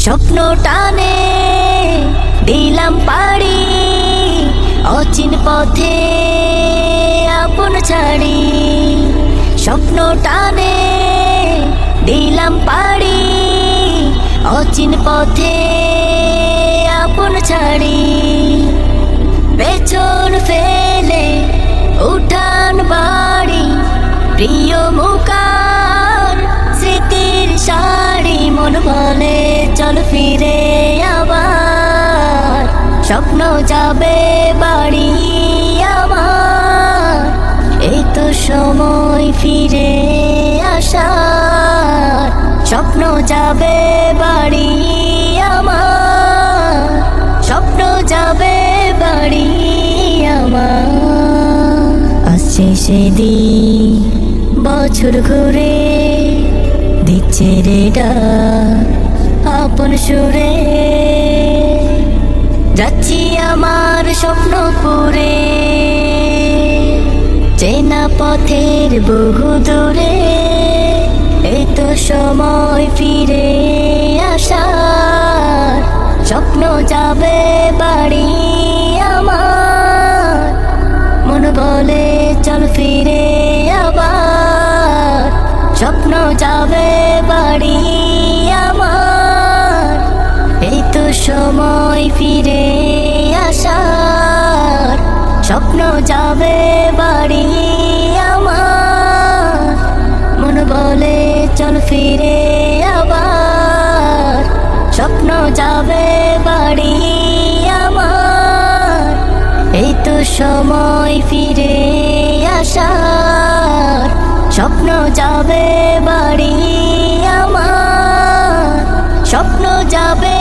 স্বপ্ন টানে দিলাম পাড়ি, অচিন পথে আপন ছাড়ি। স্বপ্ন টানে দিলাম পাড়ি, অচিন পথে আপন ছাড়ি। পেছন ফেলে উঠান বাড়ি, প্রিয় মুখার স্মৃতির শাড়ি। মন বলে চল ফিরে আবার, স্বপ্ন যাবে বাড়ি আমার। এই তো সময় ফিরে আসার, স্বপ্ন যাবে বাড়ি আমার, স্বপ্ন যাবে বাড়ি আমার। আসছে সেদিন বছর ঘুরে, দিচ্ছে রে ডাক আপন সুরে। যাচ্ছি আমার স্বপ্নপুরে, চেনা পথের বহু দূরে। এই তো সময় ফিরে আসার, স্বপ্ন যাবে বাড়ি আমার। মন বলে চল ফিরে আবার, স্বপ্ন যাবে বাড়ি আমার। এই তো সময় ফিরে আসার, স্বপ্ন যাবে বাড়ি আমার। মন বলে চল ফিরে আবার, স্বপ্ন যাবে বাড়ি আমার। এই তো সময় ফিরে আসার, স্বপ্ন যাবে বাড়ি আমার, স্বপ্ন যাবে